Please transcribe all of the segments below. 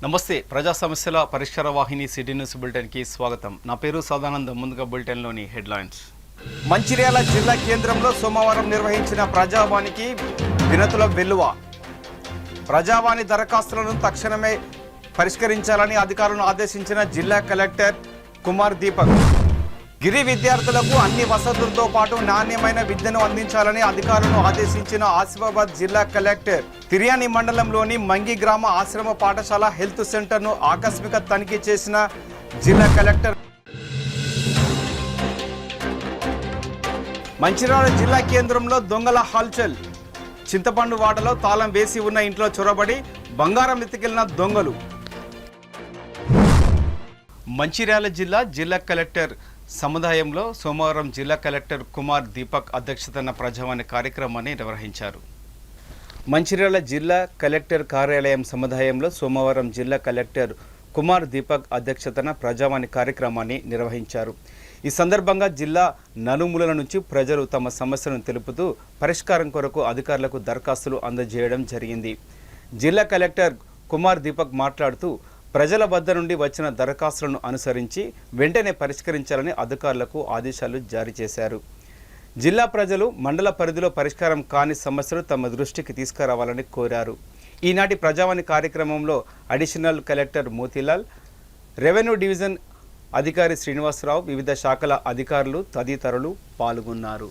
నమస్తే. ప్రజా సమస్యల పరిష్కార వాహిని సిటీ న్యూస్ బులెటిన్కి స్వాగతం. నా పేరు సదానందం. ముందుగా బులెటిన్లోని హెడ్లైన్స్. మంచిర్యాల జిల్లా కేంద్రంలో సోమవారం నిర్వహించిన ప్రజావానికి వినతుల వెల్లువ. ప్రజావాణి దరఖాస్తులను తక్షణమే పరిష్కరించాలని అధికారులను ఆదేశించిన జిల్లా కలెక్టర్ కుమార్ దీపక్. గిరి విద్యార్థులకు అన్ని వసతులతో పాటు నాణ్యమైన విద్యను అందించాలని అధికారులను ఆదేశించిన ఆసిఫాబాద్ జిల్లా కలెక్టర్. తిర్యాని మండలంలోని మంగి గ్రామ ఆశ్రమ పాఠశాల హెల్త్ సెంటర్ను ఆకస్మిక తనిఖీ చేసిన జిల్లా కలెక్టర్. మంచిర్యాల జిల్లా కేంద్రంలో దొంగల హల్చల్. చింతపండు వాడలో తాళం వేసి ఉన్న ఇంట్లో చొరబడి బంగారం ఎత్తుకెళ్లిన దొంగలు. మంచిర్యాల జిల్లా కలెక్టర్ సముదాయంలో సోమవారం జిల్లా కలెక్టర్ కుమార్ దీపక్ అధ్యక్షతన ప్రజావాణి కార్యక్రమాన్ని నిర్వహించారు. మంచిర్యాల జిల్లా కలెక్టర్ కార్యాలయం సముదాయంలో సోమవారం జిల్లా కలెక్టర్ కుమార్ దీపక్ అధ్యక్షతన ప్రజావాణి కార్యక్రమాన్ని నిర్వహించారు. ఈ సందర్భంగా జిల్లా నలుమూలల నుంచి ప్రజలు తమ సమస్యలను తెలుపుతూ పరిష్కారం కొరకు అధికారులకు దరఖాస్తులు అందజేయడం జరిగింది. జిల్లా కలెక్టర్ కుమార్ దీపక్ మాట్లాడుతూ ప్రజల వద్ద నుండి వచ్చిన దరఖాస్తులను అనుసరించి వెంటనే పరిష్కరించాలని అధికారులకు ఆదేశాలు జారీ చేశారు. జిల్లా ప్రజలు మండల పరిధిలో పరిష్కారం కాని సమస్యలు తమ దృష్టికి తీసుకురావాలని కోరారు. ఈనాటి ప్రజావాణి కార్యక్రమంలో additional collector Motilal, revenue division అధికారి శ్రీనివాసరావు, వివిధ శాఖల అధికారులు తదితరులు పాల్గొన్నారు.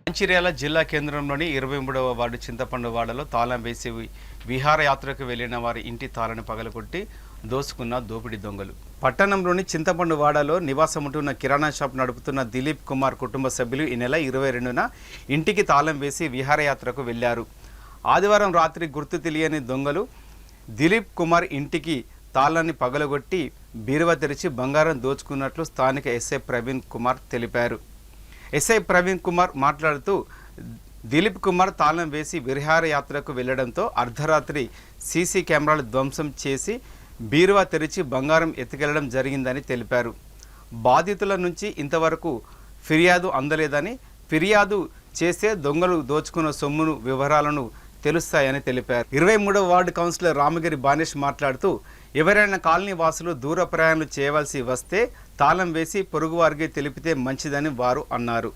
మంచిర్యాల జిల్లా కేంద్రంలోని 23వ వార్డు చింతపండు వాడలో తాళం వేసి విహారయాత్రకు వెళ్లిన వారి ఇంటి తాళాన్ని పగలగొట్టి దోసుకున్న దోపిడీ దొంగలు. పట్టణంలోని చింతపండు వాడలో నివాసముంటున్న కిరాణా షాప్ నడుపుతున్న దిలీప్ కుమార్ కుటుంబ సభ్యులు ఈ నెల 22న ఇంటికి తాళం వేసి విహారయాత్రకు వెళ్లారు. ఆదివారం రాత్రి గుర్తు తెలియని దొంగలు దిలీప్ కుమార్ ఇంటికి తాళాన్ని పగలగొట్టి బీరువా తెరిచి బంగారం దోచుకున్నట్లు స్థానిక ఎస్ఐ ప్రవీణ్ కుమార్ తెలిపారు. ఎస్ఐ ప్రవీణ్ కుమార్ మాట్లాడుతూ దిలీప్ కుమార్ తాళం వేసి విహారయాత్రకు వెళ్లడంతో అర్ధరాత్రి సీసీ కెమెరాలు ధ్వంసం చేసి బీరువా తెరిచి బంగారం ఎత్తుకెళ్లడం జరిగిందని తెలిపారు. బాధితుల నుంచి ఇంతవరకు ఫిర్యాదు అందలేదని, ఫిర్యాదు చేస్తే దొంగలు దోచుకున్న సొమ్మును వివరాలను తెలుస్తాయని తెలిపారు. 23వ వార్డు కౌన్సిలర్ రామగిరి బానేష్ మాట్లాడుతూ ఎవరైనా కాలనీ వాసులు దూర ప్రయాణాలు చేయవలసి వస్తే తాళం వేసి పొరుగువారికి తెలిపితే మంచిదని వారు అన్నారు.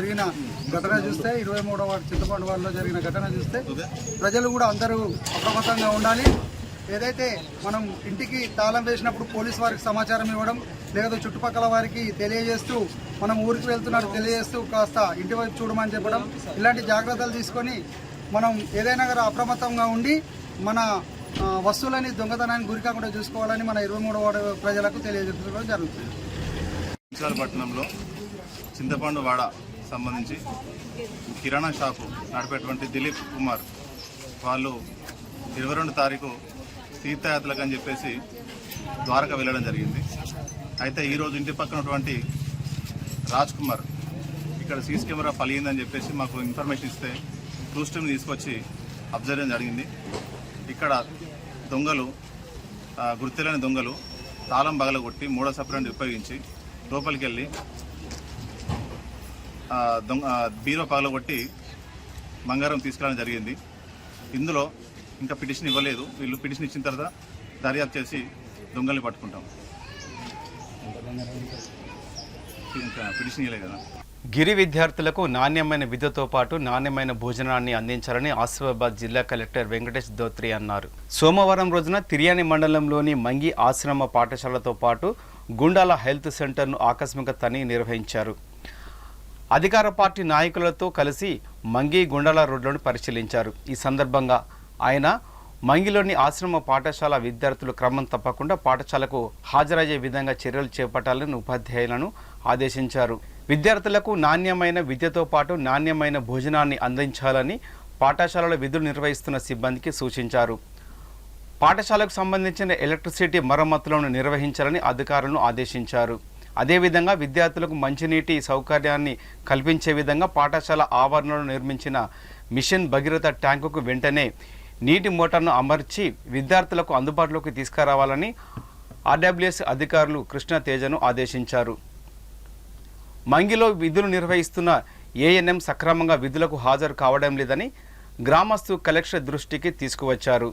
జరిగిన ఘటన చూస్తే 23వ వార్డు చింతపండు వార్డులో జరిగిన ఘటన చూస్తే ప్రజలు కూడా అందరూ అప్రమత్తంగా ఉండాలి. ఏదైతే మనం ఇంటికి తాళం వేసినప్పుడు పోలీస్ వారికి సమాచారం ఇవ్వడం, లేదా చుట్టుపక్కల వారికి తెలియజేస్తూ మనం ఊరికి వెళ్తున్నట్టు తెలియజేస్తూ కాస్త ఇంటి వైపు చూడమని చెప్పడం, ఇలాంటి జాగ్రత్తలు తీసుకొని మనం ఏదైనా కూడా అప్రమత్తంగా ఉండి మన వస్తువులని దొంగతనానికి గురి కాకుండా చూసుకోవాలని మన 23వ వార్డు ప్రజలకు తెలియజేయడం జరుగుతుంది. పట్టణంలో చింతపండు వాడ సంబంధించి కిరాణా షాపు నడిపేటువంటి దిలీప్ కుమార్ వాళ్ళు 22 తారీఖు తీర్థయాత్రలకు అని చెప్పేసి ద్వారకా వెళ్ళడం జరిగింది. అయితే ఈరోజు ఇంటి పక్కన ఉన్నటువంటి రాజ్ కుమార్ ఇక్కడ సీసీ కెమెరా పలిగిందని చెప్పేసి మాకు ఇన్ఫర్మేషన్ ఇస్తే క్రూజ్ టీమ్ తీసుకొచ్చి అబ్జర్వ్ చేయడం జరిగింది. ఇక్కడ దొంగలు గుర్తులేని దొంగలు తాళం పగలగొట్టి మూడో సపరేట్ ఉపయోగించి లోపలికి వెళ్ళి బీరో పగలగొట్టి బంగారం తీసుకురావడం జరిగింది. ఇందులో ఇంకా పిటిషన్ ఇవ్వలేదు. వీళ్ళు పిటిషన్ ఇచ్చిన తర్వాత దర్యాప్తు చేసి దొంగల్ని పట్టుకుంటాం. ఇంకా పిటిషన్ ఇవ్వలేదు కదా. గిరి విద్యార్థులకు నాణ్యమైన విద్యతో పాటు నాణ్యమైన భోజనాన్ని అందించాలని ఆసిఫాబాద్ జిల్లా కలెక్టర్ వెంకటేష్ దోత్రి అన్నారు. సోమవారం రోజున తిర్యాని మండలంలోని మంగి ఆశ్రమ పాఠశాలతో పాటు గుండాల హెల్త్ సెంటర్ను ఆకస్మిక తనిఖీ నిర్వహించారు. అధికార పార్టీ నాయకులతో కలిసి మంగి గుండాల రోడ్లను పరిశీలించారు. ఈ సందర్భంగా ఆయన మంగిలోని ఆశ్రమ పాఠశాల విద్యార్థులు క్రమం తప్పకుండా పాఠశాలకు హాజరయ్యే విధంగా చర్యలు చేపట్టాలని ఉపాధ్యాయులను ఆదేశించారు. విద్యార్థులకు నాణ్యమైన విద్యతో పాటు నాణ్యమైన భోజనాన్ని అందించాలని పాఠశాలలో విధులు నిర్వహిస్తున్న సిబ్బందికి సూచించారు. పాఠశాలకు సంబంధించిన ఎలక్ట్రిసిటీ మరమ్మతులను నిర్వహించాలని అధికారులను ఆదేశించారు. అదేవిధంగా విద్యార్థులకు మంచినీటి సౌకర్యాన్ని కల్పించే విధంగా పాఠశాల ఆవరణలో నిర్మించిన మిషన్ భగీరథ ట్యాంకుకు వెంటనే నీటి మోటార్ను అమర్చి విద్యార్థులకు అందుబాటులోకి తీసుకురావాలని ఆర్డబ్ల్యూఎస్ అధికారులు కృష్ణ తేజను ఆదేశించారు. మంగిలో విధులు నిర్వహిస్తున్న ఏఎన్ఎం సక్రమంగా విధులకు హాజరు కావడం లేదని గ్రామస్తు కలెక్టర్ దృష్టికి తీసుకువచ్చారు.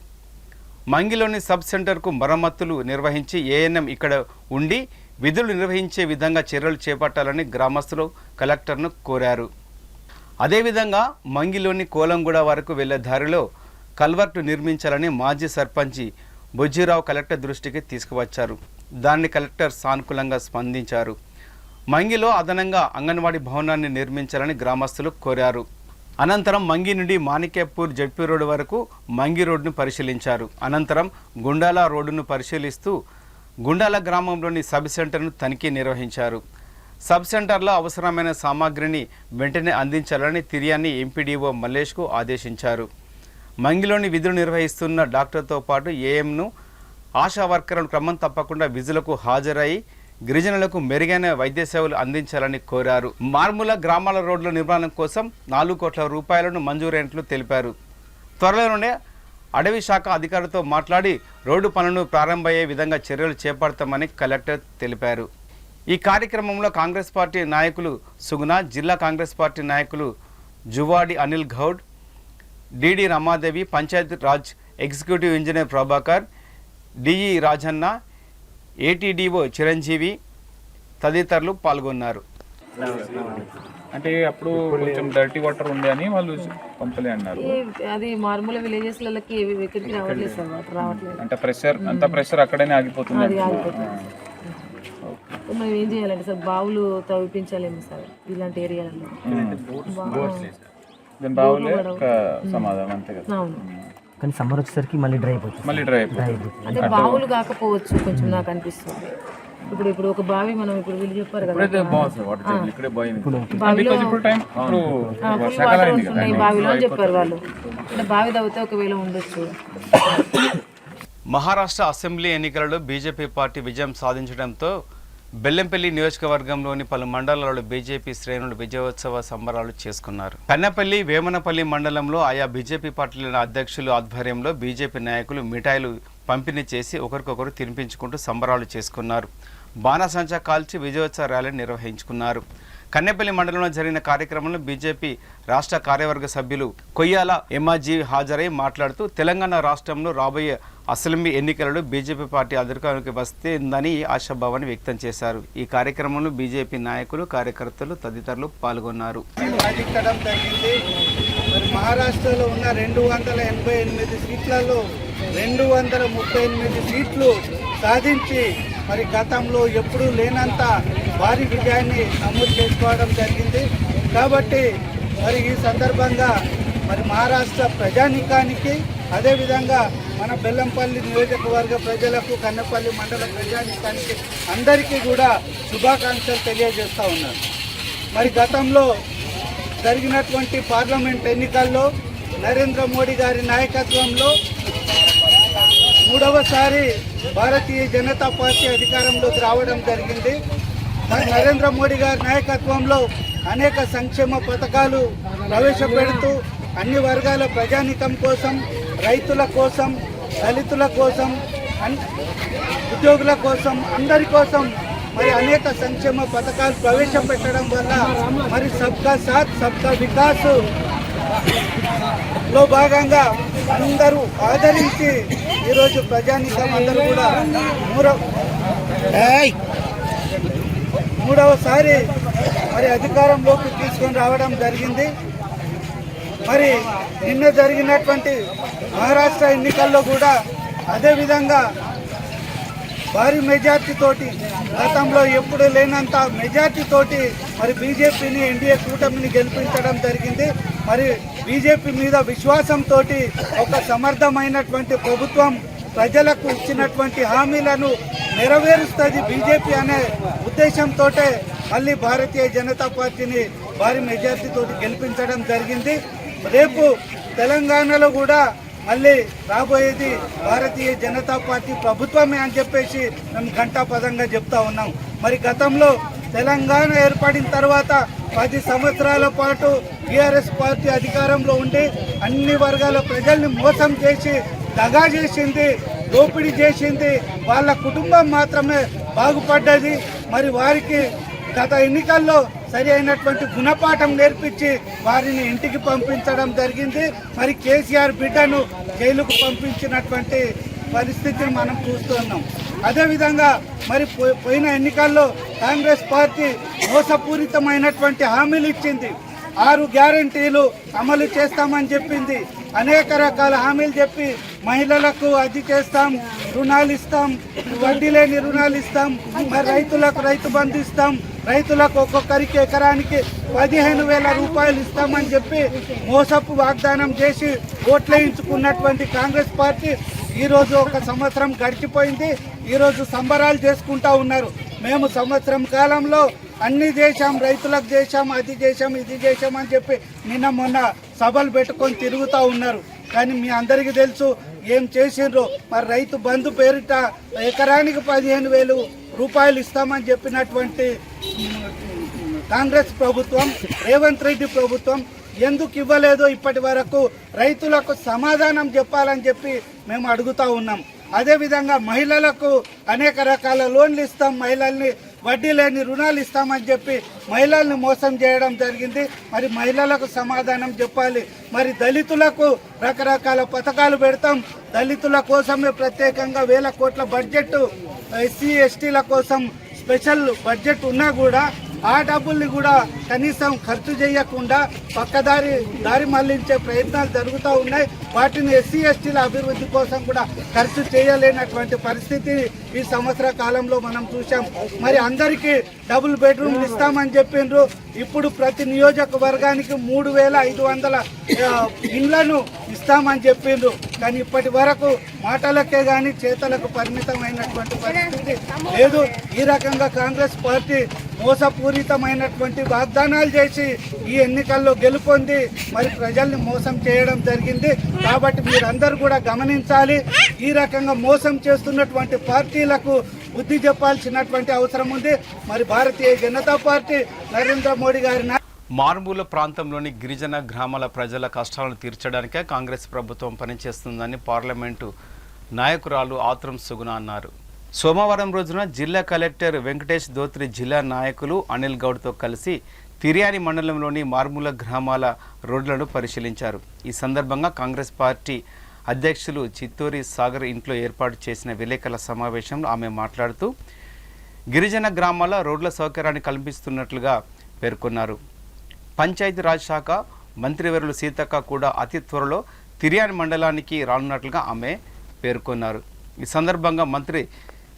మంగిలోని సబ్ సెంటర్కు మరమ్మతులు నిర్వహించి ఏఎన్ఎం ఇక్కడ ఉండి విధులు నిర్వహించే విధంగా చర్యలు చేపట్టాలని గ్రామస్తులు కలెక్టర్ను కోరారు. అదేవిధంగా మంగిలోని కోలంగూడ వరకు వెళ్లే దారిలో కల్వర్టు నిర్మించాలని మాజీ సర్పంచి బుజ్జిరావు కలెక్టర్ దృష్టికి తీసుకువచ్చారు. దాన్ని కలెక్టర్ సానుకూలంగా స్పందించారు. మంగిలో అదనంగా అంగన్వాడీ భవనాన్ని నిర్మించాలని గ్రామస్తులు కోరారు. అనంతరం మంగి నుండి మాణిక్యపూర్ జడ్పీ రోడ్డు వరకు మంగి రోడ్డును పరిశీలించారు. అనంతరం గుండాల రోడ్డును పరిశీలిస్తూ గుండాల గ్రామంలోని సబ్ సెంటర్ను తనిఖీ నిర్వహించారు. సబ్ సెంటర్లో అవసరమైన సామాగ్రిని వెంటనే అందించాలని తిర్యాని ఎంపీడీఓ మల్లేష్కు ఆదేశించారు. మంగిలోని విధులు నిర్వహిస్తున్న డాక్టర్తో పాటు ఏఎంను ఆశా వర్కర్లను క్రమం తప్పకుండా విధులకు హాజరై గిరిజనులకు మెరుగైన వైద్య సేవలు అందించాలని కోరారు. మార్మూల గ్రామాల రోడ్ల నిర్మాణం కోసం 4 కోట్ల రూపాయలను మంజూరైనట్లు తెలిపారు. త్వరలోనే అటవీ శాఖ అధికారులతో మాట్లాడి రోడ్డు పనులను ప్రారంభమయ్యే విధంగా చర్యలు చేపడతామని కలెక్టర్ తెలిపారు. ఈ కార్యక్రమంలో కాంగ్రెస్ పార్టీ నాయకులు సుగుణ, జిల్లా కాంగ్రెస్ పార్టీ నాయకులు Juvadi Anil Goud, DD Ramadevi, Panchayati Raj executive engineer Prabhakar, DE Rajanna, ATDO Chiranjeevi తదితరులు పాల్గొన్నారు. అంటే అప్పుడు కొంచెం డర్టీ వాటర్ ఉంది అని వాళ్ళు పంపలే అన్నారు. అది మారుమూల విలేజెస్ లకి ఎక్కడికి రావట్లేదు సార్, వాటర్ రావట్లేదు. అంటే ప్రెషర్ అక్కడనే ఆగిపోతుంది. అది ఆగిపోతుంది. మనం ఏం చేయాలంటే సార్, బావులు తవ్విపించాలేమో సార్ ఇలాంటి ఏరియాలలో. బావులే సమాధానం అంతే కదా. అవును, కానీ సమ్మర్ వచ్చేసరికి మళ్ళీ డ్రై అయిపోతుంది. అంటే బావులు కాకపోవచ్చు కొంచెం నాకు అనిపిస్తుంది. ఇప్పుడు ఒక బావి మనం ఇప్పుడు వీళ్ళు చెప్పారు కదా, బావిలో వాటర్ వస్తున్నాయి బావిలో అని చెప్పారు వాళ్ళు. అంటే బావి తవ్వితే ఒకవేళ ఉండొచ్చు. మహారాష్ట్ర అసెంబ్లీ ఎన్నికలలో బీజేపీ పార్టీ విజయం సాధించడంతో బెల్లంపల్లి నియోజకవర్గంలోని పలు మండలాల్లో బీజేపీ శ్రేణులు విజయోత్సవ సంబరాలు చేసుకున్నారు. కన్నపల్లి, వేమనపల్లి మండలంలో ఆయా బీజేపీ పార్టీల అధ్యక్షుల ఆధ్వర్యంలో బీజేపీ నాయకులు మిఠాయిలు పంపిణీ చేసి ఒకరికొకరు తినిపించుకుంటూ సంబరాలు చేసుకున్నారు. బాణసంచా కాల్చి విజయోత్సవ ర్యాలీ నిర్వహించుకున్నారు. కన్నెపల్లి మండలంలో జరిగిన కార్యక్రమంలో బీజేపీ రాష్ట్ర కార్యవర్గ సభ్యులు కొయ్యాల ఎమ్మాజీ హాజరై మాట్లాడుతూ తెలంగాణ రాష్ట్రంలో రాబోయే అసెంబ్లీ ఎన్నికలలో బీజేపీ పార్టీ అధికారంలోకి వస్తుందని ఆశాభావాన్ని వ్యక్తం చేశారు. ఈ కార్యక్రమంలో బీజేపీ నాయకులు, కార్యకర్తలు తదితరులు పాల్గొన్నారు. మహారాష్ట్రలో ఉన్న 288 సీట్లలో 238 సీట్లు సాధించి మరి గతంలో ఎప్పుడూ లేనంత భారీ విజయాన్ని నమోదు చేసుకోవడం జరిగింది. కాబట్టి మరి ఈ సందర్భంగా మరి మహారాష్ట్ర ప్రజానీకానికి, అదేవిధంగా మన బెల్లంపల్లి నియోజకవర్గ ప్రజలకు, కన్నెపల్లి మండల ప్రజానీకానికి అందరికీ కూడా శుభాకాంక్షలు తెలియజేస్తూ ఉన్నారు. మరి గతంలో జరిగినటువంటి పార్లమెంట్ ఎన్నికల్లో నరేంద్ర మోడీ గారి నాయకత్వంలో 3వసారి భారతీయ జనతా పార్టీ అధికారంలోకి రావడం జరిగింది. మరి నరేంద్ర మోడీ గారి నాయకత్వంలో అనేక సంక్షేమ పథకాలు ప్రవేశపెడుతూ అన్ని వర్గాల ప్రజానీకం కోసం, రైతుల కోసం, దళితుల కోసం, ఉద్యోగుల కోసం, అందరి కోసం మరి అనేక సంక్షేమ పథకాలు ప్రవేశపెట్టడం వల్ల మరి సబ్కా సాత్ సబ్కా వికాస్ లో భాగంగా అందరూ ఆదరించి ఈరోజు ప్రజానీకం అందరూ కూడా మూడవసారి మరి అధికారంలోకి తీసుకొని రావడం జరిగింది. మరి నిన్న జరిగినటువంటి మహారాష్ట్ర ఎన్నికల్లో కూడా అదేవిధంగా భారీ మెజార్టీ తోటి, గతంలో ఎప్పుడు లేనంత మెజార్టీ తోటి మరి బీజేపీని, ఎన్డీఏ కూటమిని గెలిపించడం జరిగింది. మరి బీజేపీ మీద విశ్వాసంతో ఒక సమర్థమైనటువంటి ప్రభుత్వం ప్రజలకు ఇచ్చినటువంటి హామీలను నెరవేరుస్తుంది బీజేపీ అనే ఉద్దేశంతో మళ్ళీ భారతీయ జనతా పార్టీని భారీ మెజార్టీతో గెలిపించడం జరిగింది. రేపు తెలంగాణలో కూడా మళ్ళీ రాబోయేది భారతీయ జనతా పార్టీ ప్రభుత్వమే అని చెప్పేసి మేము ఘంటాపదంగా చెప్తా ఉన్నాం. మరి గతంలో తెలంగాణ ఏర్పడిన తర్వాత 10 సంవత్సరాల పాటు టీఆర్ఎస్ పార్టీ అధికారంలో ఉండి అన్ని వర్గాల ప్రజల్ని మోసం చేసి, దగా చేసింది, దోపిడీ చేసింది. వాళ్ళ కుటుంబం మాత్రమే బాగుపడ్డది. మరి వారికి గత ఎన్నికల్లో సరి అయినటువంటి గుణపాఠం నేర్పించి వారిని ఇంటికి పంపించడం జరిగింది. మరి కేసీఆర్ బిడ్డను జైలుకు పంపించినటువంటి పరిస్థితిని మనం చూస్తున్నాం. అదేవిధంగా మరి పోయిన ఎన్నికల్లో కాంగ్రెస్ పార్టీ మోసపూరితమైనటువంటి హామీలు ఇచ్చింది. 6 గ్యారంటీలు అమలు చేస్తామని చెప్పింది. అనేక రకాల హామీలు చెప్పి మహిళలకు అది చేస్తాం, రుణాలు ఇస్తాం, వడ్డీ లేని రుణాలు ఇస్తాం, మరి రైతులకు రైతు బంధు ఇస్తాం, రైతులకు ఒక్కొక్కరికి ఎకరానికి 15,000 రూపాయలు ఇస్తామని చెప్పి మోసపు వాగ్దానం చేసి ఓట్లేయించుకున్నటువంటి కాంగ్రెస్ పార్టీ ఈరోజు 1 సంవత్సరం గడిచిపోయింది. ఈరోజు సంబరాలు చేసుకుంటా ఉన్నారు. మేము సంవత్సరం కాలంలో అన్ని చేశాం, రైతులకు చేశాం, అది చేశాం, ఇది చేశాం అని చెప్పి నిన్న మొన్న సభలు పెట్టుకొని తిరుగుతూ ఉన్నారు. కానీ మీ అందరికీ తెలుసు ఏం చేసిండ్రో. మరి రైతు బంధు పేరిట ఎకరానికి 15,000 రూపాయలు ఇస్తామని చెప్పినటువంటి కాంగ్రెస్ ప్రభుత్వం, రేవంత్ రెడ్డి ప్రభుత్వం ఎందుకు ఇవ్వలేదో ఇప్పటి వరకు రైతులకు సమాధానం చెప్పాలని చెప్పి మేము అడుగుతూ ఉన్నాం. అదేవిధంగా మహిళలకు అనేక రకాల లోన్లు ఇస్తాం, మహిళల్ని వడ్డీ లేని రుణాలు ఇస్తామని చెప్పి మహిళల్ని మోసం చేయడం జరిగింది. మరి మహిళలకు సమాధానం చెప్పాలి. మరి దళితులకు రకరకాల పథకాలు పెడతాం, దళితుల కోసమే ప్రత్యేకంగా 1,000 కోట్ల బడ్జెట్, ఎస్సీ ఎస్టీల కోసం స్పెషల్ బడ్జెట్ ఉన్నా కూడా ఆ డబ్బుల్ని కూడా కనీసం ఖర్చు చేయకుండా దారి మళ్లించే ప్రయత్నాలు జరుగుతూ ఉన్నాయి. వాటిని ఎస్సీ ఎస్టీల అభివృద్ధి కోసం కూడా ఖర్చు చేయలేనటువంటి పరిస్థితి ఈ సంవత్సర కాలంలో మనం చూసాం. మరి అందరికీ డబుల్ బెడ్రూమ్లు ఇస్తామని చెప్పిండ్రు. ఇప్పుడు ప్రతి నియోజకవర్గానికి 3,500 ఇండ్లను ఇస్తామని చెప్పిండ్రు. కానీ ఇప్పటి వరకు మాటలకే కానీ చేతలకు పరిమితమైనటువంటి పరిస్థితి లేదు. ఈ రకంగా కాంగ్రెస్ పార్టీ మోసపూరితమైనటువంటి వాగ్దానాలు చేసి ఈ ఎన్నికల్లో గెలుపొంది మరి ప్రజల్ని మోసం చేయడం జరిగింది. కాబట్టి మీరందరూ కూడా గమనించాలి. ఈ రకంగా మోసం చేస్తున్నటువంటి పార్టీలకు బుద్ధి చెప్పాల్సినటువంటి అవసరం ఉంది. మరి భారతీయ జనతా పార్టీ నరేంద్ర మోడీ గారి మారుమూల ప్రాంతంలోని గిరిజన గ్రామాల ప్రజల కష్టాలను తీర్చడానికే కాంగ్రెస్ ప్రభుత్వం పనిచేస్తుందని పార్లమెంటు నాయకురాలు ఆత్రం సుగుణ అన్నారు. సోమవారం రోజున జిల్లా కలెక్టర్ వెంకటేష్ దోత్రి జిల్లా నాయకులు అనిల్ గౌడ్తో కలిసి తిర్యాని మండలంలోని మారుమూల గ్రామాల రోడ్లను పరిశీలించారు. ఈ సందర్భంగా కాంగ్రెస్ పార్టీ అధ్యక్షులు చిత్తూరి సాగర్ ఇంట్లో ఏర్పాటు చేసిన విలేకరుల సమావేశంలో ఆమె మాట్లాడుతూ గిరిజన గ్రామాల రోడ్ల సౌకర్యాన్ని కల్పిస్తున్నట్లుగా పేర్కొన్నారు. పంచాయతీరాజ్ శాఖ మంత్రివర్యులు సీతక్క కూడా అతి త్వరలో తిర్యాని మండలానికి రానున్నట్లుగా ఆమె పేర్కొన్నారు. ఈ సందర్భంగా మంత్రి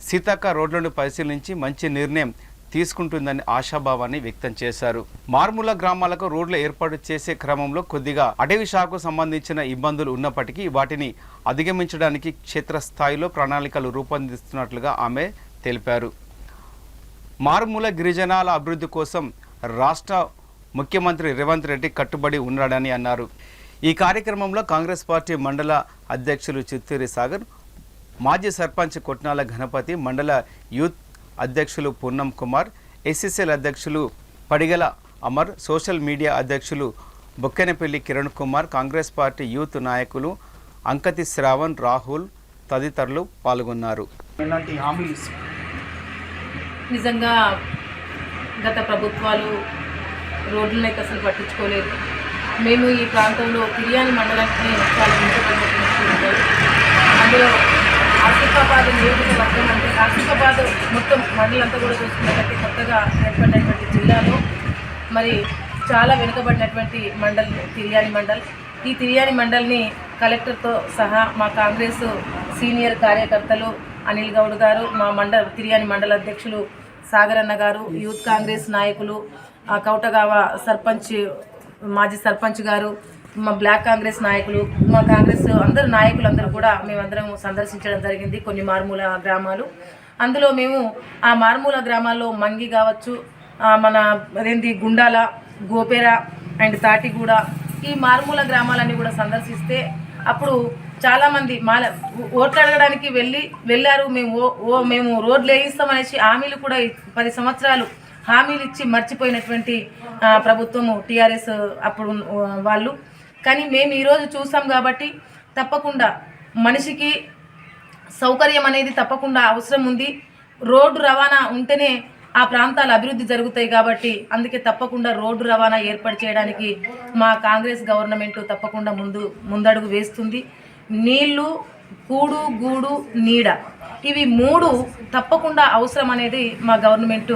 సీతక్క రోడ్లను పరిశీలించి మంచి నిర్ణయం తీసుకుంటుందని ఆశాభావాన్ని వ్యక్తం చేశారు. మారుమూల గ్రామాలకు రోడ్లు ఏర్పాటు చేసే క్రమంలో కొద్దిగా అటవీ శాఖకు సంబంధించిన ఇబ్బందులు ఉన్నప్పటికీ వాటిని అధిగమించడానికి క్షేత్రస్థాయిలో ప్రణాళికలు రూపొందిస్తున్నట్లుగా ఆమె తెలిపారు. మారుమూల గిరిజనాల అభివృద్ధి కోసం రాష్ట్ర ముఖ్యమంత్రి రేవంత్ రెడ్డి కట్టుబడి ఉన్నాడని అన్నారు. ఈ కార్యక్రమంలో కాంగ్రెస్ పార్టీ మండల అధ్యక్షులు చిత్తూరి సాగర్, మాజీ సర్పంచ్ కొట్నాల గణపతి, మండల యూత్ అధ్యక్షులు పూర్ణం కుమార్, ఎస్ఎస్ఎల్ అధ్యక్షులు పడిగల అమర్, సోషల్ మీడియా అధ్యక్షులు బొక్కెనపల్లి కిరణ్ కుమార్, కాంగ్రెస్ పార్టీ యూత్ నాయకులు అంకతి శ్రావణ్, రాహుల్ తదితరులు పాల్గొన్నారు. నిజంగా గత ప్రభుత్వాలు రోడ్లను అయితే అసలు పట్టించుకోలేదు. మేము ఈ ప్రాంతంలో తిర్యాని మండలానికి చాలా వెనుకబడినటువంటి అందులో ఆసిఫాబాద్ నియోజకవర్గం అంటే ఆసిఫాబాద్ మొత్తం మండలంతా కూడా చూసుకున్నట్లయితే కొత్తగా ఏర్పడినటువంటి జిల్లాలో మరి చాలా వెనుకబడినటువంటి మండల్ తిర్యాని మండల్. ఈ తిర్యాని మండల్ని కలెక్టర్తో సహా మా కాంగ్రెస్ సీనియర్ కార్యకర్తలు అనిల్ గౌడ్ గారు, మా తిర్యాని మండల అధ్యక్షులు సాగర్ అన్న గారు, యూత్ కాంగ్రెస్ నాయకులు, కౌటగావ సర్పంచ్, మాజీ సర్పంచ్ గారు, మా బ్లాక్ కాంగ్రెస్ నాయకులు, మా కాంగ్రెస్ అందరు నాయకులందరూ కూడా మేమందరం సందర్శించడం జరిగింది కొన్ని మారుమూల గ్రామాలు. అందులో మేము ఆ మారుమూల గ్రామాల్లో మంగి కావచ్చు, మన గుండాల, గోపేర అండ్ తాటిగూడ, ఈ మారుమూల గ్రామాలన్నీ కూడా సందర్శిస్తే అప్పుడు చాలామంది ఓట్లు అడగడానికి వెళ్ళారు. మేము రోడ్లు వేయిస్తామనేసి హామీలు కూడా 10 సంవత్సరాలు హామీలు ఇచ్చి మర్చిపోయినటువంటి ప్రభుత్వము టీఆర్ఎస్ అప్పుడు వాళ్ళు. కానీ మేము ఈరోజు చూసాం కాబట్టి తప్పకుండా మనిషికి సౌకర్యం అనేది తప్పకుండా అవసరం ఉంది. రోడ్డు రవాణా ఉంటేనే ఆ ప్రాంతాల అభివృద్ధి జరుగుతాయి కాబట్టి అందుకే తప్పకుండా రోడ్డు రవాణా ఏర్పాటు చేయడానికి మా కాంగ్రెస్ గవర్నమెంట్ తప్పకుండా ముందడుగు వేస్తుంది. నీళ్లు, కూడు, గూడు, నీడ, ఇవి 3 తప్పకుండా అవసరం అనేది మా గవర్నమెంట్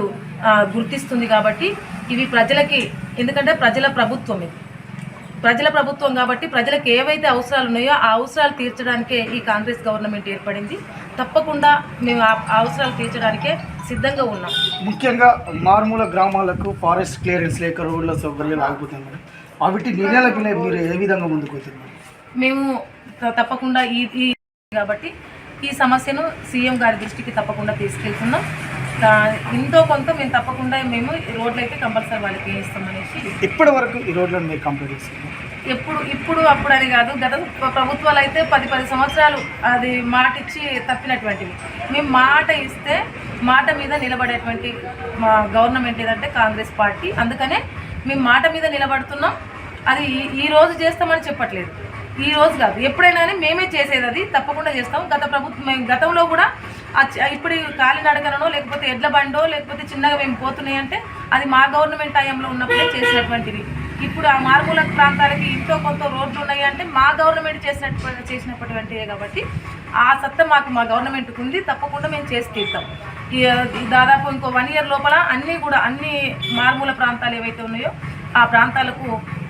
గుర్తిస్తుంది. కాబట్టి ఇవి ప్రజలకి, ఎందుకంటే ప్రజల ప్రభుత్వం, ఇది ప్రజల ప్రభుత్వం కాబట్టి ప్రజలకు ఏవైతే అవసరాలు ఉన్నాయో ఆ అవసరాలు తీర్చడానికే ఈ కాంగ్రెస్ గవర్నమెంట్ ఏర్పడింది. తప్పకుండా మేము ఆ అవసరాలు తీర్చడానికే సిద్ధంగా ఉన్నాం. ముఖ్యంగా మారుమూల గ్రామాలకు ఫారెస్ట్ క్లియరెన్స్ లేక రోడ్ల సౌకర్యాలు ఆగిపోతుంది. వాటి నిర్ణయాలకు మీరు ఏ విధంగా ముందుకు వస్తున్నారు? మేము తప్పకుండా ఈ కాబట్టి ఈ సమస్యను సీఎం గారి దృష్టికి తప్పకుండా తీసుకెళ్తున్నాం. ఎంతో కొంత మేము తప్పకుండా రోడ్లు అయితే కంపల్సరీ వాళ్ళకి వేస్తామనేసి. ఇప్పటి వరకు ఈ రోడ్లను మీరు కంప్లీట్ చేస్తున్నారు? ఇప్పుడు అప్పుడు అని కాదు, గత ప్రభుత్వాలు అయితే 10 సంవత్సరాలు అది మాట ఇచ్చి తప్పినటువంటివి. మేము మాట ఇస్తే మాట మీద నిలబడేటువంటి మా గవర్నమెంట్ ఏదంటే కాంగ్రెస్ పార్టీ. అందుకనే మేము మాట మీద నిలబడుతున్నాం. అది ఈ రోజు చేస్తామని చెప్పట్లేదు, ఈ రోజు కాదు, ఎప్పుడైనా మేమే చేసేది, అది తప్పకుండా చేస్తాం. గతంలో కూడా ఇప్పుడు కాలినడకనో లేకపోతే ఎడ్ల బండో లేకపోతే చిన్నగా మేము పోతున్నాయి అంటే అది మా గవర్నమెంట్ టైంలో ఉన్నప్పుడే చేసినటువంటివి. ఇప్పుడు ఆ మారుమూల ప్రాంతాలకి ఇంతో కొంత రోడ్లు ఉన్నాయి అంటే మా గవర్నమెంట్ చేసినటువంటివే కాబట్టి ఆ సత్తా మా గవర్నమెంట్కి ఉంది. తప్పకుండా మేము చేసి తీస్తాం. దాదాపు ఇంకో 1 year లోపల అన్ని మారుమూల ప్రాంతాలు ఏవైతే ఉన్నాయో ఆ ప్రాంతాలకు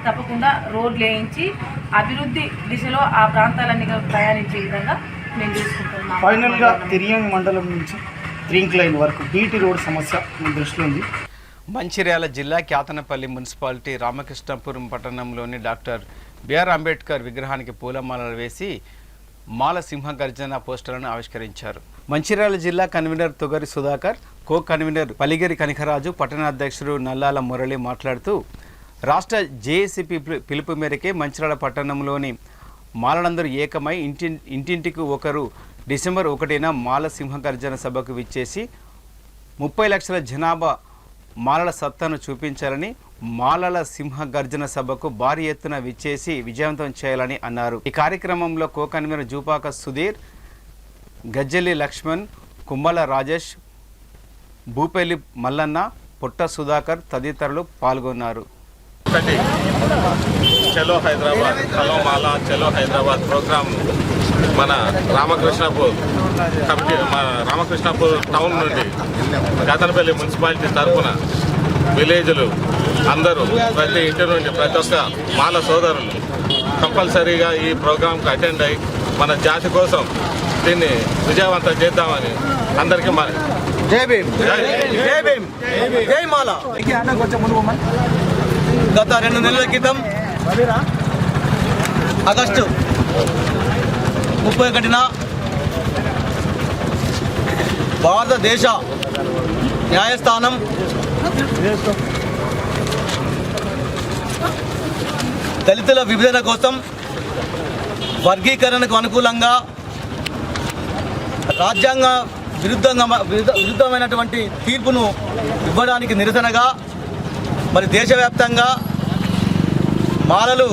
తప్పకుండా రోడ్లు వేయించి అభివృద్ధి దిశలో ఆ ప్రాంతాలన్నీ ప్రయాణించే విధంగా మేము తీసుకుంటున్నాం. ఫైనల్గా తిర్యాని మండలం నుంచి డ్రింక్ లైన్ వరకు బీటీ రోడ్ సమస్య మీ దృష్టిలో ఉంది. మంచిర్యాల జిల్లా క్యాతనపల్లి మున్సిపాలిటీ రామకృష్ణపురం పట్టణంలోని డాక్టర్ బిఆర్ అంబేద్కర్ విగ్రహానికి పూలమాలలు వేసి మాల సింహ గర్జన పోస్టర్లను ఆవిష్కరించారు. మంచిర్యాల జిల్లా convener తొగరి Sudhakar, co convener Paligiri కనికరాజు, పట్టణ అధ్యక్షుడు నల్లాల మురళి మాట్లాడుతూ రాష్ట్ర జేఏసీపీ పిలుపు మేరకే మంచిర్యాల పట్టణంలోని మాలలందరూ ఏకమై ఇంటింటికి ఒకరు డిసెంబర్ 1న మాల సింహగర్జన సభకు విచ్చేసి 30 లక్షల జనాభా మాలల సత్తాను చూపించాలని, మాలల సింహగర్జన సభకు భారీ ఎత్తున విచ్చేసి విజయవంతం చేయాలని అన్నారు. ఈ కార్యక్రమంలో కో కన్వీనర్ జూపాక సుధీర్, గజ్జెల్లి లక్ష్మణ్, కుమ్మల రాజేష్, భూపల్లి మల్లన్న, పుట్ట సుధాకర్ తదితరులు పాల్గొన్నారు. చలో హైదరాబాద్, హలో మాలా చలో హైదరాబాద్ ప్రోగ్రాం మన రామకృష్ణపూర్ కమిటీ, మన రామకృష్ణపూర్ టౌన్ నుండి కేతనపల్లి మున్సిపాలిటీ తరఫున విలేజ్లు అందరూ ప్రతి ఇంటి నుండి ప్రతి ఒక్క మాల సోదరులు కంపల్సరీగా ఈ ప్రోగ్రాంకి అటెండ్ అయ్యి మన జాతి కోసం దీన్ని విజయవంతం చేద్దామని అందరికీ జై భీమ్, జై భీమ్, జై మాల. గత 2 నెలల క్రితం ఆగస్టు 31న భారతదేశ న్యాయస్థానం దళితుల విభజన కోసం వర్గీకరణకు అనుకూలంగా రాజ్యాంగ విరుద్ధమైనటువంటి తీర్పును ఇవ్వడానికి నిరసనగా మరి దేశవ్యాప్తంగా మాలలు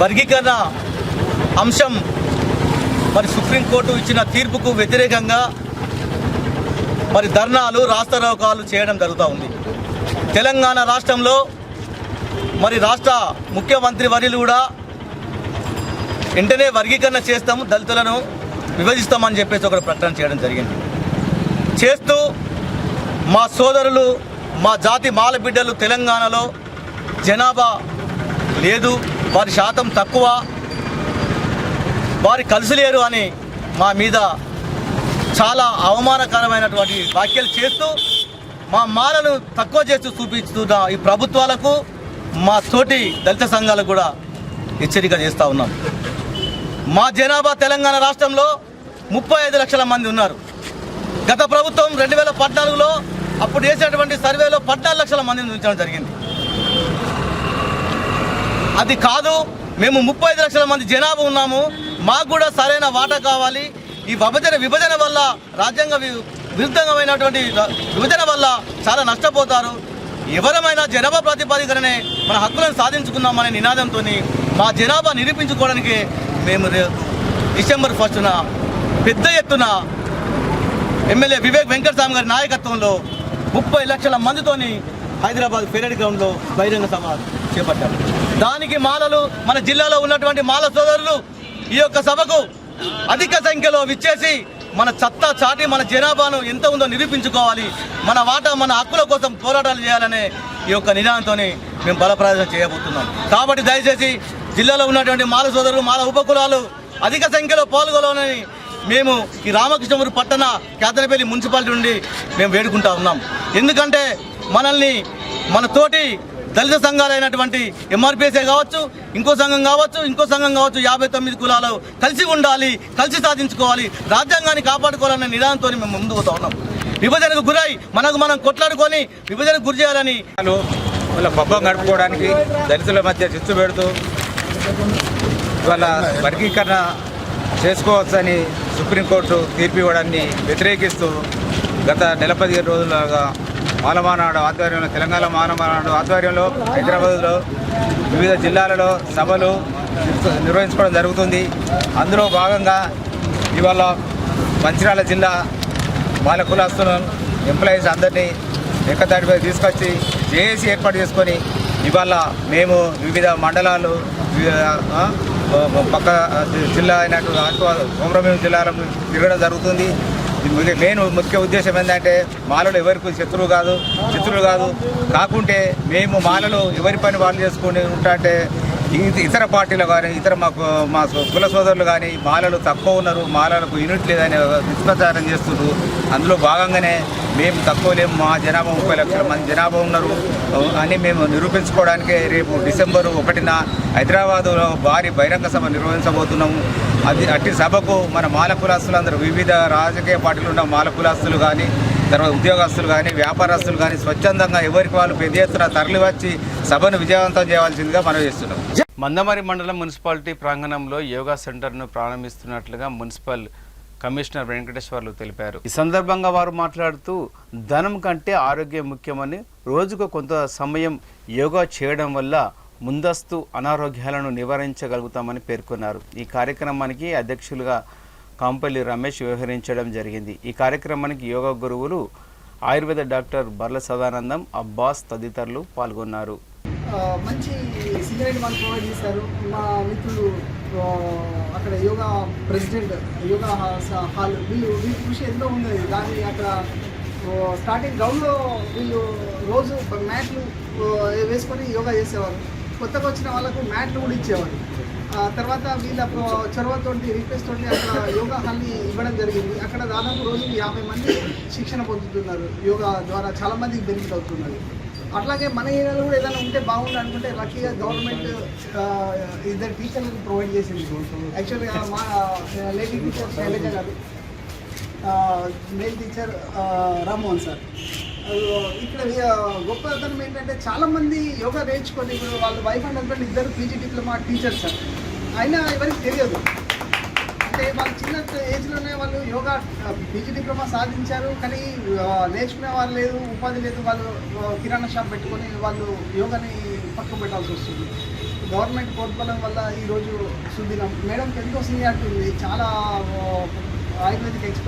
వర్గీకరణ అంశం మరి సుప్రీంకోర్టు ఇచ్చిన తీర్పుకు వ్యతిరేకంగా మరి ధర్నాలు, రాస్తారోకాలు చేయడం జరుగుతూ ఉంది. తెలంగాణ రాష్ట్రంలో మరి రాష్ట్ర ముఖ్యమంత్రి వర్యులు కూడా వెంటనే వర్గీకరణ చేస్తాము, దళితులను విభజిస్తామని చెప్పేసి ఒక ప్రకటన చేయడం జరిగింది. చేస్తూ మా సోదరులు, మా జాతి మాల బిడ్డలు తెలంగాణలో జనాభా లేదు, వారి శాతం తక్కువ, వారి కలిసి లేరు అని మా మీద చాలా అవమానకరమైనటువంటి వ్యాఖ్యలు చేస్తూ మా మాలను తక్కువ చేస్తూ చూపిస్తున్న ఈ ప్రభుత్వాలకు, మా తోటి దళిత సంఘాలకు కూడా హెచ్చరిక చేస్తూ ఉన్నాం. మా జనాభా తెలంగాణ రాష్ట్రంలో 35 లక్షల మంది ఉన్నారు. గత ప్రభుత్వం 2014లో అప్పుడు చేసినటువంటి సర్వేలో 14 లక్షల మందిని ఉంచడం జరిగింది. అది కాదు, మేము 35 లక్షల మంది జనాభా ఉన్నాము, మాకు కూడా సరైన వాటా కావాలి. ఈ విభజన వల్ల రాజ్యాంగ విరుద్ధమైనటువంటి విభజన వల్ల చాలా నష్టపోతారు. ఎవరమైనా జనాభా ప్రాతిపదికనే మన హక్కులను సాధించుకుందామనే నినాదంతో మా జనాభా నిరూపించుకోవడానికి మేము డిసెంబర్ 1న పెద్ద ఎత్తున ఎమ్మెల్యే వివేక్ వెంకటస్వామి గారి నాయకత్వంలో 30 లక్షల మందితోని హైదరాబాద్ పెరేడ్ గ్రౌండ్లో బహిరంగ సభ చేపట్టారు. దానికి మాలలు, మన జిల్లాలో ఉన్నటువంటి మాల సోదరులు ఈ యొక్క సభకు అధిక సంఖ్యలో విచ్చేసి మన సత్తా చాటి మన జనాభాను ఎంత ఉందో నిరూపించుకోవాలి, మన వాటా, మన హక్కుల కోసం పోరాటాలు చేయాలనే ఈ యొక్క నినాదంతో మేము బలప్రదర్శన చేయబోతున్నాం. కాబట్టి దయచేసి జిల్లాలో ఉన్నటువంటి మాల సోదరులు, మాల ఉపకులాలు అధిక సంఖ్యలో పాల్గొనాలని మేము ఈ రామకృష్ణపూర్ పట్టణ కేతనపల్లి మున్సిపాలిటీ నుండి మేము వేడుకుంటా ఉన్నాం. ఎందుకంటే మనల్ని మన తోటి దళిత సంఘాలైనటువంటి ఎంఆర్పిఎస్ఏ కావచ్చు, ఇంకో సంఘం కావచ్చు, 59 కులాలు కలిసి ఉండాలి, కలిసి సాధించుకోవాలి, రాజ్యాంగాన్ని కాపాడుకోవాలనే నిదానంతో మేము ముందుకు పోతా ఉన్నాం. విభజనకు గురై మనం కొట్లాడుకొని విభజనకు గురి చేయాలని వాళ్ళ పబ్బం గడుపుకోవడానికి దళితుల మధ్య చిచ్చు పెడుతూ వాళ్ళ వర్గీకరణ చేసుకోవచ్చని సుప్రీంకోర్టు తీర్పు ఇవ్వడాన్ని వ్యతిరేకిస్తూ గత 15 రోజులుగా మాలమానాడు ఆధ్వర్యంలో, తెలంగాణ మాలమానాడు ఆధ్వర్యంలో హైదరాబాద్లో వివిధ జిల్లాలలో సభలు నిర్వహించుకోవడం జరుగుతుంది. అందులో భాగంగా ఇవాళ మంచిర్యాల జిల్లా మాల కులస్తులను, ఎంప్లాయీస్ అందరినీ ఏకతాటిపై తీసుకొచ్చి జేఏసీ ఏర్పాటు చేసుకొని ఇవాళ మేము వివిధ మండలాలు, పక్క జిల్లా అయినట్టు కొమరంభీం జిల్లాలో తిరగడం జరుగుతుంది. ముఖ్య ఉద్దేశం ఏంటంటే మాలలు ఎవరికి శత్రువు కాదు, కాకుంటే మేము మాలలు ఎవరి పని వాళ్ళు చేసుకుని ఉంటే ఇతర పార్టీలు కానీ మా కుల సోదరులు కానీ మాలలు తక్కువ ఉన్నారు, మాలలకు యూనిట్ లేదని దుష్ప్రచారం చేస్తున్నారు. అందులో భాగంగానే మేము తక్కువ లేము, మా జనాభా 30 లక్షల మంది జనాభా ఉన్నారు అని మేము నిరూపించుకోవడానికే రేపు డిసెంబర్ 1న హైదరాబాదులో భారీ బహిరంగ సభ నిర్వహించబోతున్నాము. అట్టి సభకు మన మాల కులాస్తులందరూ, వివిధ రాజకీయ పార్టీలు ఉన్న మాల కులాస్తులు కానీ, తర్వాత ఉద్యోగస్తులు కానీ, వ్యాపారస్తులు కానీ స్వచ్ఛందంగా ఎవరికి వాళ్ళు పెద్ద ఎత్తున తరలి వచ్చి సభను విజయవంతం చేయాల్సిందిగా మనం చేస్తున్నాం. మందమరి మండలం మున్సిపాలిటీ ప్రాంగణంలో యోగా సెంటర్ను ప్రారంభిస్తున్నట్లుగా మున్సిపల్ కమిషనర్ వెంకటేశ్వర్లు తెలిపారు. ఈ సందర్భంగా వారు మాట్లాడుతూ ధనం కంటే ఆరోగ్యం ముఖ్యమని, రోజుకు కొంత సమయం యోగా చేయడం వల్ల ముందస్తు అనారోగ్యాలను నివారించగలుగుతామని పేర్కొన్నారు. ఈ కార్యక్రమానికి అధ్యక్షులుగా కాంపల్లి రమేష్ వ్యవహరించడం జరిగింది. ఈ కార్యక్రమానికి యోగా గురువులు ఆయుర్వేద డాక్టర్ బర్ల సదానందం, అబ్బాస్ తదితరులు పాల్గొన్నారు. మంచి సిగరెట్ మాకు ప్రొవైడ్ చేశారు. మా మిత్రులు అక్కడ యోగా ప్రెసిడెంట్, యోగా హాల్, వీళ్ళు కృషి ఎంతో ఉంది. దాన్ని అక్కడ స్టార్టింగ్ గ్రౌండ్లో వీళ్ళు రోజు మ్యాట్లు వేసుకొని యోగా చేసేవారు. కొత్తగా వచ్చిన వాళ్ళకు మ్యాట్లు కూడా ఇచ్చేవారు. తర్వాత వీళ్ళ చొరవతో రిక్వెస్ట్ తోటి అక్కడ యోగా హాల్ని ఇవ్వడం జరిగింది. అక్కడ దాదాపు రోజుకి 50 మంది శిక్షణ పొందుతున్నారు. యోగా ద్వారా చాలామందికి బెనిఫిట్ అవుతున్నారు. అట్లాగే మన ఏరియాలో కూడా ఏదైనా ఉంటే బాగుంది అనుకుంటే లక్కీగా గవర్నమెంట్ 2 టీచర్లకు ప్రొవైడ్ చేసింది. యాక్చువల్గా మా లేడీ టీచర్ శైలజ గారు, మేల్ టీచర్ రామ్మోహన్ సార్. ఇక్కడ గొప్పతనం ఏంటంటే చాలామంది యోగా నేర్చుకొని ఇప్పుడు వాళ్ళ వైఫ్ అండ్ హస్బెండ్ ఇద్దరు పీజీ డిప్లొమా టీచర్స్ సార్. అయినా ఎవరికి తెలియదు. అంటే వాళ్ళు చిన్న ఏజ్లోనే వాళ్ళు యోగా పీజీ డిప్లొమా సాధించారు, కానీ నేర్చుకునే వాళ్ళు లేదు, ఉపాధి లేదు. వాళ్ళు కిరాణా షాప్ పెట్టుకొని వాళ్ళు యోగాని పక్కకు పెట్టాల్సి వస్తుంది. గవర్నమెంట్ ప్రోత్సాహం వల్ల ఈరోజు సుదినం మేడంకి ఎంతో సీనియారిటీ ఉంది. చాలా ఆయుర్వేదిక్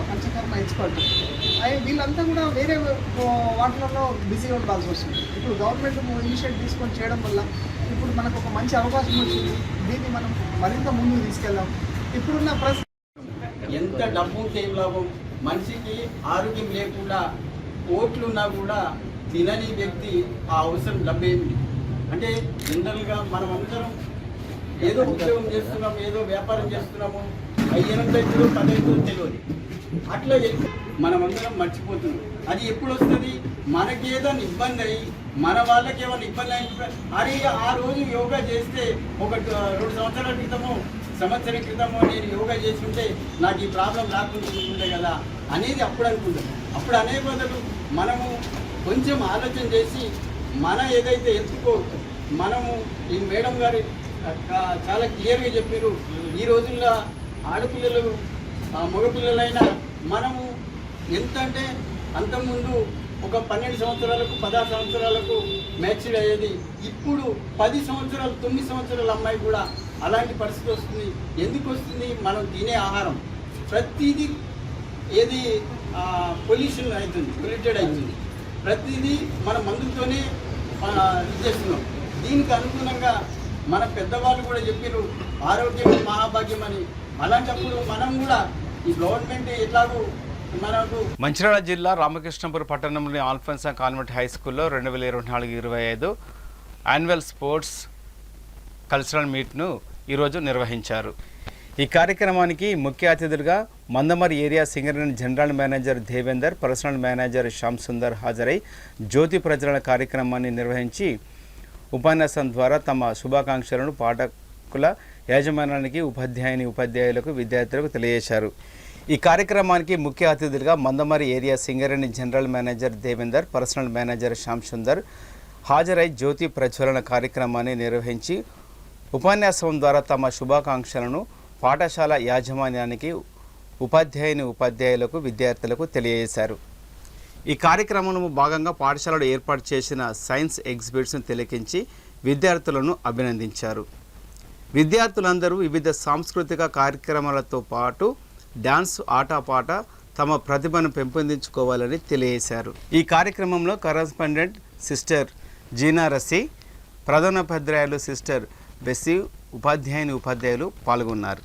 పంచకర్మ ఎక్స్పర్ట్. వీళ్ళంతా కూడా వేరే వాటిలలో బిజీగా ఉండాల్సి వస్తుంది. ఇప్పుడు గవర్నమెంట్ ఇనిషియేటివ్ తీసుకొని చేయడం వల్ల ఇప్పుడు మనకు ఒక మంచి అవకాశం వచ్చింది. దీన్ని మనం మరింత ముందుకు తీసుకెళ్దాం. ఇప్పుడున్న ఎంత డబ్బు ఉంటే ఏం లాభం? మనిషికి ఆరోగ్యం లేకుండా కోట్లున్నా కూడా తినని వ్యక్తి ఆ అవసరం డబ్బు ఏమిటి అంటే జనరల్గా మనం అందరం ఏదో ఉద్యోగం చేస్తున్నాం, ఏదో వ్యాపారం చేస్తున్నాము, 8 10 తెలియదు. అట్లా మనమందరం మర్చిపోతున్నాం. అది ఎప్పుడు వస్తుంది? మనకేదో ఇబ్బంది అయ్యి మన వాళ్ళకి ఏమైనా ఇబ్బంది అయిన అది ఆ రోజు యోగా చేస్తే ఒక 2 సంవత్సరాల క్రితమో సంవత్సరం క్రితమో నేను యోగా చేసి ఉంటే నాకు ఈ ప్రాబ్లం రాకుండా ఉంటుండే కదా అనేది అప్పుడు అనుకుంటాం. అప్పుడు అనే బదులు మనము కొంచెం ఆలోచన చేసి మన ఏదైతే ఎత్తుకోవచ్చు మనము ఈ మేడం గారు చాలా క్లియర్గా చెప్పారు. ఈ రోజుల్లో ఆడపిల్లలు మగపిల్లలైనా మనము ఎంత అంటే అంతకుముందు ఒక 12 సంవత్సరాలకు 16 సంవత్సరాలకు మ్యాచ్యూర్ అయ్యేది. ఇప్పుడు 10 సంవత్సరాలు 9 సంవత్సరాల అమ్మాయి కూడా అలాంటి పరిస్థితి వస్తుంది. ఎందుకు వస్తుంది? మనం తినే ఆహారం ప్రతిదీ ఏది పొల్యూషన్ అవుతుంది, పొల్యూటెడ్ అవుతుంది. ప్రతిదీ మన మందులతోనే ఇది చేస్తున్నాం. దీనికి అనుగుణంగా మన పెద్దవాళ్ళు కూడా చెప్పారు ఆరోగ్యం మహాభాగ్యం అని. అలాంటప్పుడు మనం కూడా ఈ గవర్నమెంట్ ఎట్లాగూ మనకు మంచిర్యాల జిల్లా రామకృష్ణపురం పట్టణంలోని ఆల్ఫెన్సా కాన్వెంట్ హై స్కూల్లో 2024-25 యాన్యువల్ స్పోర్ట్స్ కల్చరల్ మీట్ను ఈరోజు నిర్వహించారు. ఈ కార్యక్రమానికి ముఖ్య అతిథులుగా Mandamarri area Singareni general manager Devender, personnel manager Shyam Sundar హాజరై జ్యోతి ప్రజ్వలన కార్యక్రమాన్ని నిర్వహించి ఉపన్యాసం ద్వారా తమ శుభాకాంక్షలను పాఠకుల యాజమాన్యానికి, ఉపాధ్యాయులకు, విద్యార్థులకు తెలియజేశారు. ఈ కార్యక్రమానికి ముఖ్య అతిథులుగా Mandamarri area Singareni general manager Devender, personnel manager Shyam Sundar హాజరై జ్యోతి ప్రజ్వలన కార్యక్రమాన్ని నిర్వహించి ఉపన్యాసం ద్వారా తమ శుభాకాంక్షలను పాఠశాల యాజమాన్యానికి, ఉపాధ్యాయులకు, విద్యార్థులకు తెలియజేశారు. ఈ కార్యక్రమంలో భాగంగా పాఠశాలలో ఏర్పాటు చేసిన సైన్స్ ఎగ్జిబిట్స్ను తిలకించి విద్యార్థులను అభినందించారు. విద్యార్థులందరూ వివిధ సాంస్కృతిక కార్యక్రమాలతో పాటు డ్యాన్స్, ఆటపాట తమ ప్రతిభను పెంపొందించుకోవాలని తెలియజేశారు. ఈ కార్యక్రమంలో కరస్పాండెంట్ సిస్టర్ జీనా రసి, ప్రధానోపాధ్యాయులు సిస్టర్ బెస్సి, ఉపాధ్యాయులు పాల్గొన్నారు.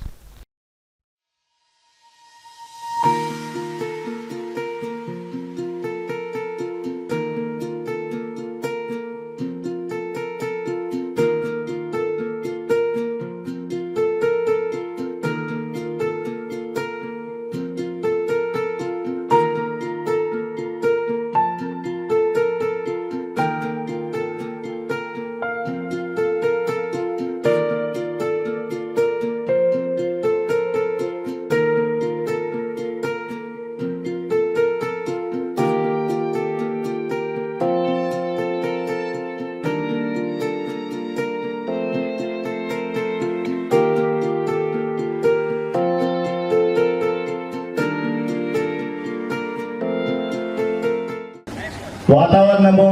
వాతావరణము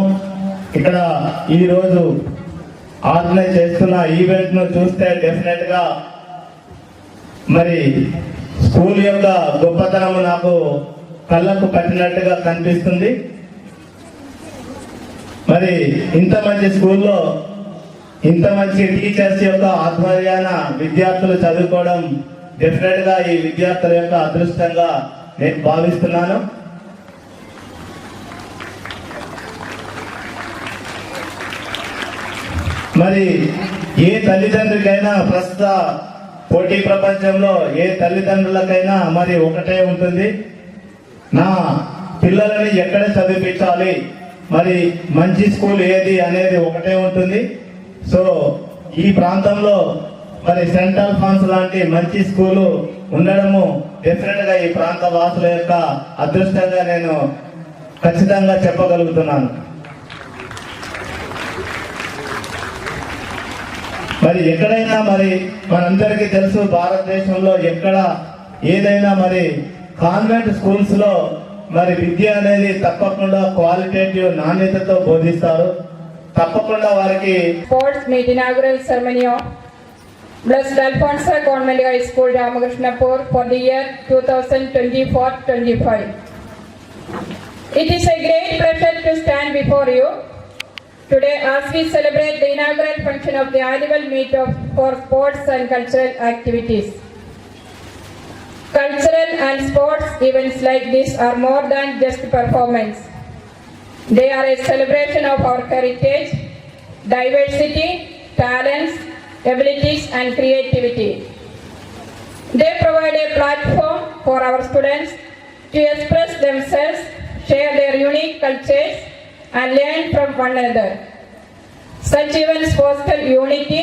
ఇక్కడ ఈరోజు ఆర్గనైజ్ చేస్తున్న ఈవెంట్ను చూస్తే డెఫినెట్గా మరి స్కూల్ యొక్క గొప్పతనం నాకు కళ్ళకు కట్టినట్టుగా కనిపిస్తుంది. మరి ఇంత మంచి స్కూల్లో ఇంత మంచి టీచర్స్ యొక్క ఆధ్వర్యాన విద్యార్థులు చదువుకోవడం డెఫినెట్ గా ఈ విద్యార్థుల యొక్క అదృష్టంగా నేను భావిస్తున్నాను. మరి ఏ తల్లిదండ్రులకైనా ప్రస్తుత పోటీ ప్రపంచంలో ఏ తల్లిదండ్రులకైనా మరి ఒకటే ఉంటుంది, నా పిల్లలని ఎక్కడ చదివించాలి, మరి మంచి స్కూల్ ఏది అనేది ఒకటే ఉంటుంది. సో ఈ ప్రాంతంలో మరి సెంట్ ఆల్ఫాన్స్ లాంటి మంచి స్కూలు ఉండడము డెఫినెట్ గా ఈ ప్రాంత వాసుల యొక్క అదృష్టంగా నేను ఖచ్చితంగా చెప్పగలుగుతున్నాను. మరి ఎక్కడైనా మరి మనందరికీ తెలుసు, భారతదేశంలో ఎక్కడ ఏదైనా మరి కాన్వెంట్ స్కూల్స్ లో మరి విద్య అనేది తప్పకుండా క్వాలిటేటివ్ నాణ్యతతో బోధిస్తారు. తప్పకుండా వారికి sports meet inaugural ceremony of Blessed Alfonso Government High School, Ramakrishnapur for the year 2024-25. It is a great pleasure to stand before you today as we celebrate the inaugural function of the annual meet for sports and cultural activities. Cultural and sports events like this are more than just performance. They are a celebration of our heritage, diversity, talents, abilities and creativity. They provide a platform for our students to express themselves, share their unique cultures and learn from one another. Such events foster unity,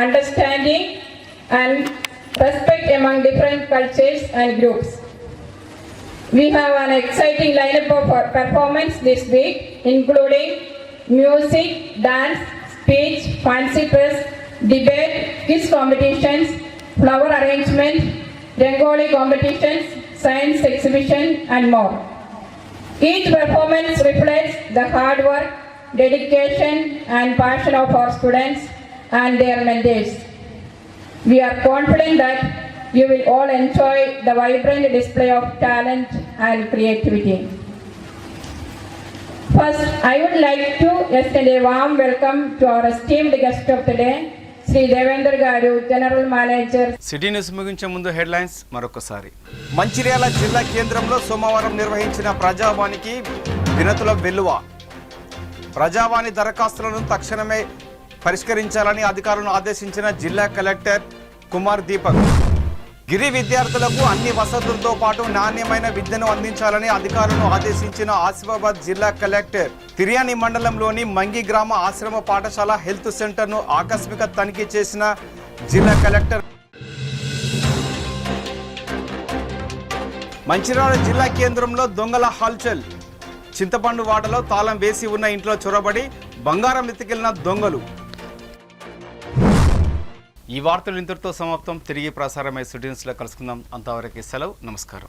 understanding and respect among different cultures and groups. We have an exciting lineup of performance this week, including music, dance, speech, fancy dress, debate, quiz competitions, flower arrangement, Rangoli competitions, science exhibition and more. Each performance reflects the hard work, dedication and passion of our students and their mentors. We are confident that you will all enjoy the vibrant display of talent and creativity. First, I would like to extend a warm welcome to our esteemed guest of the day, Sri Devendra Garu, General Manager. City news ముగించే ముందు headlines మరొకసారి. మంచిర్యాల జిల్లా కేంద్రంలో సోమవారం నిర్వహించిన ప్రజావాణికి వినతుల వెల్లువ. ప్రజావాణి దరఖాస్తులను తక్షణమే పరిష్కరించాలని అధికారులను ఆదేశించిన జిల్లా కలెక్టర్ కుమార్ దీపక్. గిరి విద్యార్థులకు అన్ని వసతులతో పాటు నాణ్యమైన విద్యను అందించాలని అధికారులను ఆదేశించిన ఆసిఫాబాద్ జిల్లా కలెక్టర్. తిర్యాని మండలంలోని మంగి గ్రామ ఆశ్రమ పాఠశాల హెల్త్ సెంటర్ను ఆకస్మిక తనిఖీ చేసిన జిల్లా కలెక్టర్. మంచిర్యాల జిల్లా కేంద్రంలో దొంగల హల్చల్. చింతపండు వాడలో తాళం వేసి ఉన్న ఇంట్లో చొరబడి బంగారం ఎత్తుకెళ్లిన దొంగలు. ఈ వార్తలు ఇంతటితో సమాప్తం. తిరిగి ప్రసారమై స్టూడియోస్లో కలుసుకుందాం. అంతవరకు సెలవు. నమస్కారం.